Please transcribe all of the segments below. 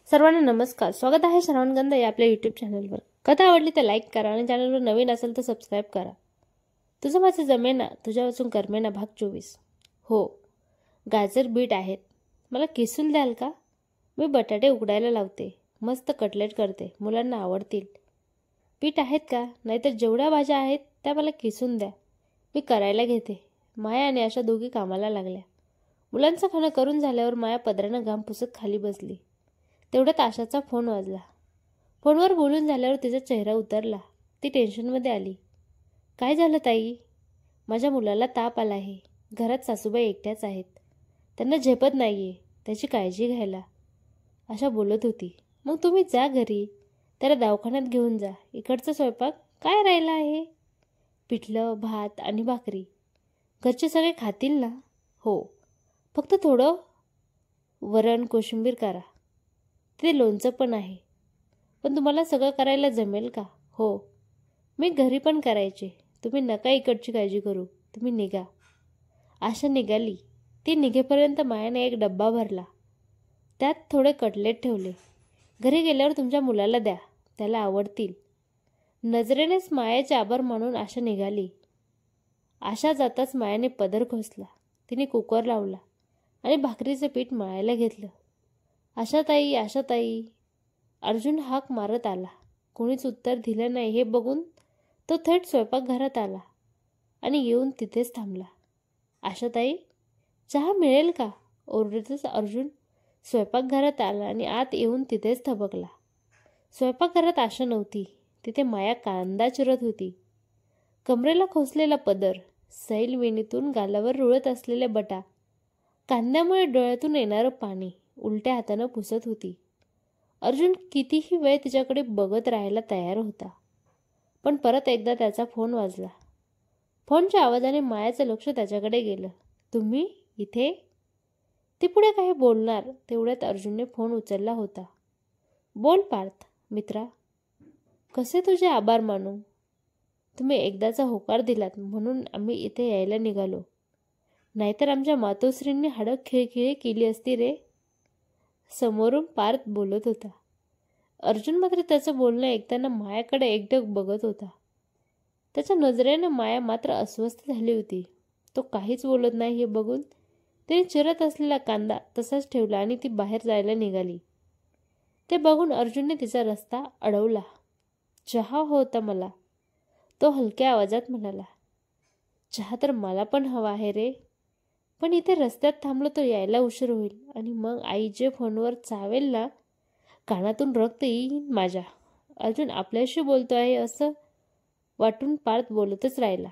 सर्वांना नमस्कार. स्वागत आहे श्रवणगंधा या आपल्या यूट्यूब चॅनलवर. कथा आवडली तर लाईक करा आणि चॅनलवर नवीन असेल तर सबस्क्राईब करा. तुझं माझं जमेना, तुझ्या वाचून करमेना भाग 24. हो, गाजर बीट आहेत. मला किसून द्याल का? मी बटाटे उकडायला लावते, मस्त कटलेट करते, मुलांना आवडतील. पीठ आहेत का? नाहीतर जेवढ्या भाज्या आहेत त्या मला किसून द्या, मी करायला घेते. माया आणि आशा दोघी कामाला लागल्या. मुलांचं खाणं करून झाल्यावर माया पदरानं घाम पुसत खाली बसली. तेवढ्यात आशाचा फोन वाजला. फोनवर बोलून झाल्यावर तिचा चेहरा उतरला. ती टेन्शनमध्ये आली. काय झालं ताई? माझ्या मुलाला ताप आला आहे. घरात सासूबाई एकट्याच आहेत. त्यांना झेपत नाहीये त्याची काळजी घ्यायला, आशा बोलत होती. मग तुम्ही जा घरी, त्याला दवाखान्यात घेऊन जा. इकडचा स्वयंपाक काय राहिला आहे? पिठलं, भात आणि भाकरी. घरचे सगळे खातील ना? हो, फक्त थोडं वरण कोशिंबीर करा. ते लोणचं पण आहे. पण तुम्हाला सगळं करायला जमेल का? हो, मी घरी पण करायचे. तुम्ही नका इकडची काळजी करू, तुम्ही निघा. आशा निघाली. ती निघेपर्यंत मायाने एक डब्बा भरला. त्यात थोडे कटलेट ठेवले. घरी गेल्यावर तुमच्या मुलाला द्या, त्याला आवडतील. नजरेनेच मायाचे आभार मानून आशा निघाली. आशा जाताच मायाने पदर खोसला. तिने कुकर लावला आणि भाकरीचं पीठ मळायला घेतलं. आशाताई, आशाताई, अर्जुन हाक मारत आला. कोणीच उत्तर दिलं नाही हे बघून तो थेट स्वयंपाकघरात आला आणि येऊन तिथेच थांबला. आशाताई, चहा मिळेल का? ओरडतच अर्जुन स्वयंपाकघरात आला आणि आत येऊन तिथेच थबकला. स्वयंपाकघरात आशा नव्हती. तिथे माया कांदा चिरत होती. कमरेला खोसलेला पदर, सैल वेणीतून गालावर रुळत असलेले बटा, कांद्यामुळे डोळ्यातून येणारं पाणी उलट्या हातानं पुसत होती. अर्जुन कितीही वेळ तिच्याकडे बघत राहायला तयार होता. पण परत एकदा त्याचा फोन वाजला. फोनच्या आवाजाने मायाचं लक्ष त्याच्याकडे गेलं. तुम्ही इथे? ती पुढे काही बोलणार तेवढ्यात अर्जुनने फोन उचलला होता. बोल पार्थ मित्रा, कसे तुझे आभार मानू? तुम्ही एकदाचा होकार दिलात म्हणून आम्ही इथे यायला निघालो, नाहीतर आमच्या मातोश्रींनी हाडं खिळखिळी केली असती रे. समोरून पार्थ बोलत होता. अर्जुन मात्र त्याचं बोलणं ऐकताना मायाकडे एकटक बघत होता. त्याच्या नजरेनं माया मात्र अस्वस्थ झाली होती. तो काहीच बोलत नाही हे बघून तिने चिरत असलेला कांदा तसाच ठेवला आणि ती बाहेर जायला निघाली. ते बघून अर्जुनने तिचा रस्ता अडवला. चहा होता मला, तो हलक्या आवाजात म्हणाला. चहा तर मला पण हवा आहे रे, पण इथे रस्त्यात थांबलो तर यायला उशीर होईल आणि मग आई जे फोनवर चावेल ना, कानातून रक्त येईल माझ्या. अर्जुन आपल्याशी बोलतो आहे असं वाटून पार्थ बोलतच राहिला.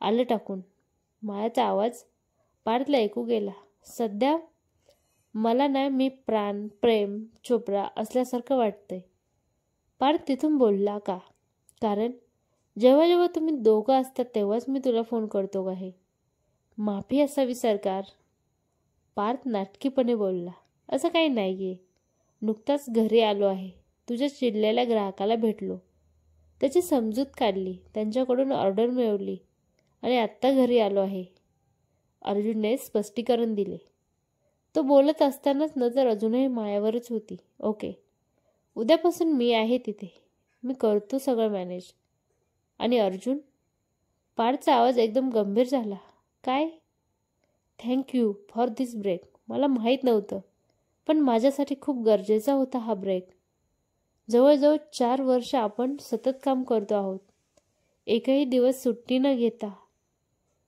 आलं टाकून. मायाचा आवाज पार्थला ऐकू गेला. सध्या मला ना मी प्राण प्रेम चोपडा असल्यासारखं वाटतंय. पार्थ तिथून बोलला का? कारण जेव्हा जेव्हा तुम्ही दोघं असतात तेव्हाच मी तुला फोन करतो आहे. माफी असावी सरकार. पार्थ नाटकीपणे बोलला. असं काही नाहीये. नुकताच घरी आलो आहे. तुझ्या चिडलेल्या ग्राहकाला भेटलो, त्याची समजूत काढली, त्यांच्याकडून ऑर्डर मिळवली आणि आत्ता घरी आलो आहे. अर्जुनने स्पष्टीकरण दिले. तो बोलत असतानाच नजर अजूनही मायावरच होती. ओके, उद्यापासून मी आहे तिथे. मी करतो सगळं मॅनेज. आणि अर्जुन? पार्थचा आवाज एकदम गंभीर झाला. काय? Thank you for this break. मला माहीत नव्हतं, पण माझ्यासाठी खूप गरजेचा होता हा ब्रेक. जवळजवळ 4 वर्ष आपण सतत काम करतो आहोत, एकही दिवस सुट्टी न घेता.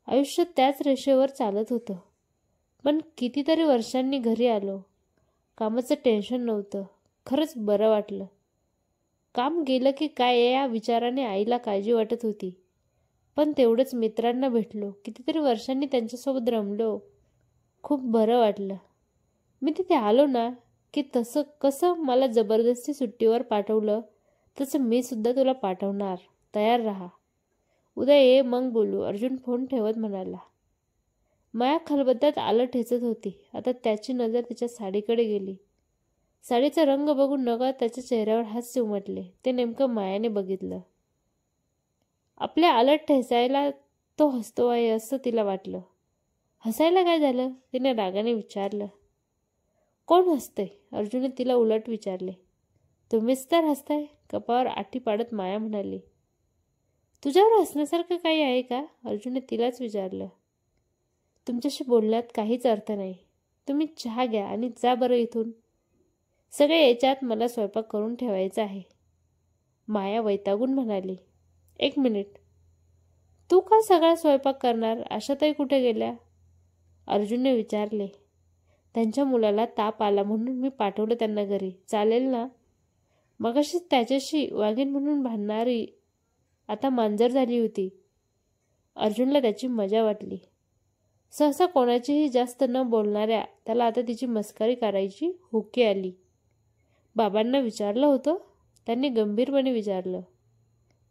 आयुष्य त्याच रेषेवर चालत होतं. पण कितीतरी वर्षांनी घरी आलो. कामाचं टेन्शन नव्हतं. खरंच बरं वाटलं. काम गेलं की काय या विचाराने आईला काळजी वाटत होती. पण तेवढंच मित्रांना भेटलो, कितीतरी वर्षांनी त्यांच्यासोबत रमलो. खूप बरं वाटलं. मी तिथे आलो ना की तसं कसं मला जबरदस्ती सुट्टीवर पाठवलं तसं मी सुद्धा तुला पाठवणार. तयार राहा. उद्या ये मग बोलू. अर्जुन फोन ठेवत म्हणाला. माया खलबत्त्यात आलं ठेचत होती. आता त्याची नजर तिच्या साडीकडे गेली. साडीचा रंग बघून नकळत त्याच्या चेहऱ्यावर हास्य उमटले. ते नेमकं मायाने बघितलं. आपल्या आलट ठेचायला तो हसतो आहे असं तिला वाटलं. हसायला काय झालं? तिने रागाने विचारलं. कोण हसते? अर्जुनने तिला उलट विचारले. तुम्हीच तर हसताय, कपाळावर आठी पाडत माया म्हणाली. तुझ्यावर हसण्यासारखं काही आहे का? अर्जुनने तिलाच विचारलं. तुमच्याशी बोलण्यात काहीच अर्थ नाही. तुम्ही चहा घ्या आणि जा बरं इथून. सगळे याच्यात मला स्वयंपाक करून ठेवायचा आहे. माया वैतागून म्हणाली. एक मिनिट, तू का सगळा स्वयंपाक करणार? आशाताई कुठे गेल्या? अर्जुनने विचारले. त्यांच्या मुलाला ताप आला म्हणून मी पाठवलं त्यांना घरी. चालेल ना? मगाशी त्याच्याशी वाघीण म्हणून भांडणारी आता मांजर झाली होती. अर्जुनला त्याची मजा वाटली. सहसा कोणाचीही जास्त न बोलणाऱ्या त्याला आता तिची मस्करी करायची हुकी आली. बाबांना विचारलं होतं? त्यांनी गंभीरपणे विचारलं.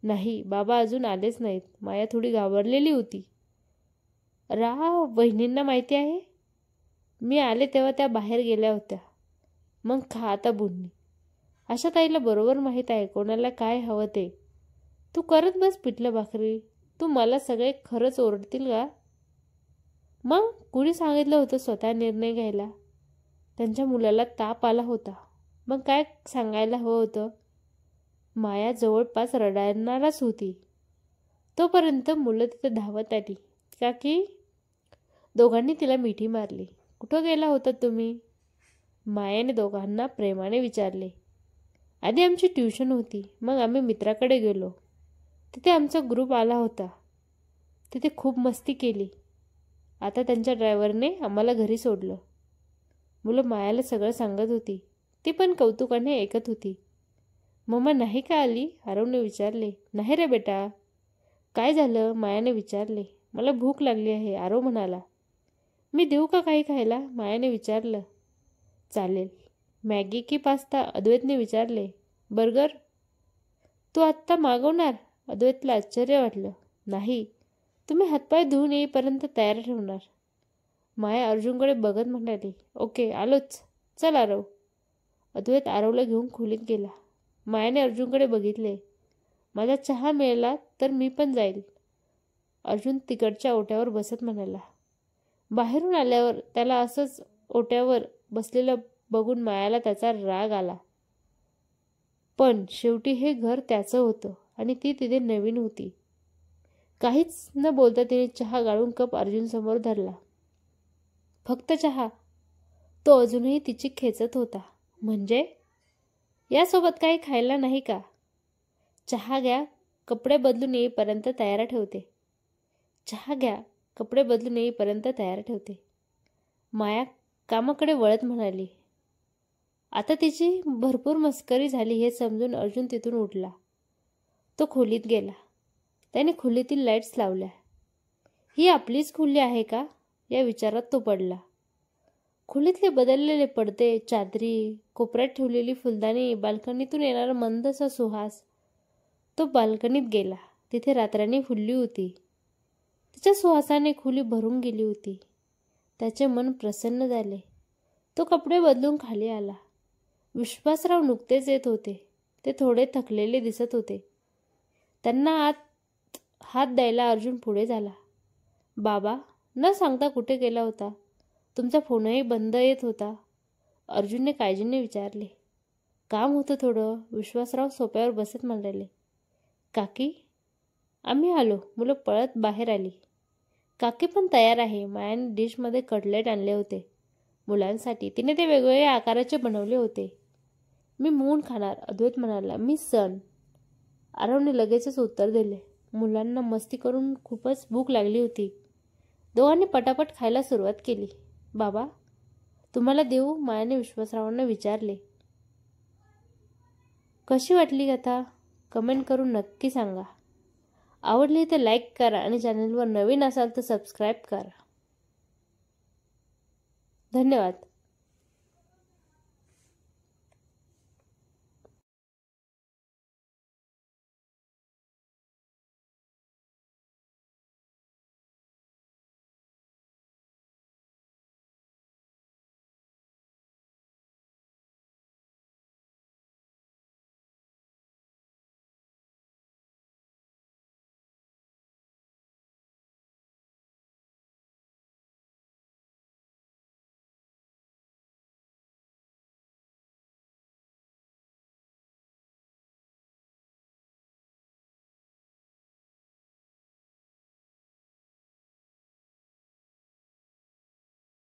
नाही, बाबा अजून आलेच नाहीत. माया थोडी घाबरलेली होती. वहिनींना माहिती आहे? मी आले तेव्हा त्या बाहेर गेल्या होत्या. मग खा आता बुन्नी. आशाताईला बरोबर माहीत आहे कोणाला काय हवं ते. तू करत बस पिठलं भाकरी. तू मला सगळे खरंच ओरडतील का? मग कुणी सांगितलं होतं स्वतः निर्णय घ्यायला? त्यांच्या मुलाला ताप आला होता. मग काय सांगायला हवं होतं? माया जवळपास रडणारच होती. तोपर्यंत मुलं तिथं धावत आली. काकी? दोघांनी तिला मिठी मारली. कुठं गेला होता तुम्ही? मायाने दोघांना प्रेमाने विचारले. आधी आमची ट्युशन होती, मग आम्ही मित्राकडे गेलो. तिथे आमचा ग्रुप आला होता. तिथे खूप मस्ती केली. आता त्यांच्या ड्रायव्हरने आम्हाला घरी सोडलं. मुलं मायाला सगळं सांगत होती. ती पण कौतुकाने ऐकत होती. मम्मा नाही का आली? आरवने विचारले. नाही रे बेटा. काय झालं? मायाने विचारले. मला भूक लागली आहे, आरव म्हणाला. मी देऊ का काही खायला? मायाने विचारलं. चालेल. मॅगी की पास्ता? अद्वैतने विचारले. बर्गर? तू आत्ता मागवणार? अद्वैतला आश्चर्य वाटलं. नाही, तुम्ही हातपाय धुवून येईपर्यंत तयार ठेवणार. माया अर्जुनकडे बघत म्हणाली. ओके, आलोच. चल आरव. अद्वैत आरवला घेऊन खोलीत गेला. मायाने अर्जुनकडे बघितले. माझा चहा मिळाला तर मी पण जाईल. अर्जुन तिकडच्या ओट्यावर बसत म्हणाला. बाहेरून आल्यावर त्याला असंच ओट्यावर बसलेलं बघून मायाला त्याचा राग आला. पण शेवटी हे घर त्याचं होतं आणि ती तिथे नवीन होती. काहीच न बोलता तिने चहा गाळून कप अर्जुनसमोर धरला. फक्त चहा. तो अजूनही तिची खेचत होता. म्हणजे? यासोबत काही खायला नाही का? चहा घ्या, कपडे बदलून येईपर्यंत तयार ठेवते. चहा घ्या, कपडे बदलून येईपर्यंत तयार ठेवते. माया कामाकडे वळत म्हणाली. आता तिची भरपूर मस्करी झाली हे समजून अर्जुन तिथून उठला. तो खोलीत गेला. त्याने खोलीतील लाईट्स लावल्या. ही आपलीच खोली आहे का? या विचारात तो पडला. खोलीतले बदललेले पडदे, चादरी, कोपऱ्यात ठेवलेली फुलदाणी, बाल्कनीतून येणारा मंदसा सुहास. तो बाल्कनीत गेला. तिथे रात्राने फुलली होती. तिच्या सुहासाने खोली भरून गेली होती. त्याचे मन प्रसन्न झाले. तो कपडे बदलून खाली आला. विश्वासराव नुकतेच येत होते. ते थोडे थकलेले दिसत होते. त्यांना आत हात द्यायला अर्जुन पुढे झाला. बाबा, न सांगता कुठे गेला होता? तुमचा फोनही बंद येत होता. अर्जुनने काळजीने विचारले. काम होतं थोडं. विश्वासराव सोप्यावर बसत म्हणाले. काकी? आम्ही आलो. मुलं पळत बाहेर आली. काकी पण तयार आहे. मायाने डिशमध्ये कटलेट आणले होते मुलांसाठी. तिने ते वेगवेगळ्या आकाराचे बनवले होते. मी मून खाणार, अद्वैत म्हणाला. मी सण. आरवने लगेचच उत्तर दिले. मुलांना मस्ती करून खूपच भूक लागली होती. दोघांनी पटापट खायला सुरुवात केली. बाबा, तुम्हाला देऊ? मायाने विश्वासरावांना विचारले. कशी वाटली कथा? कमेंट करून नक्की सांगा. आवडली तर लाईक करा आणि चॅनलवर नवीन असाल तर सबस्क्राईब करा. धन्यवाद.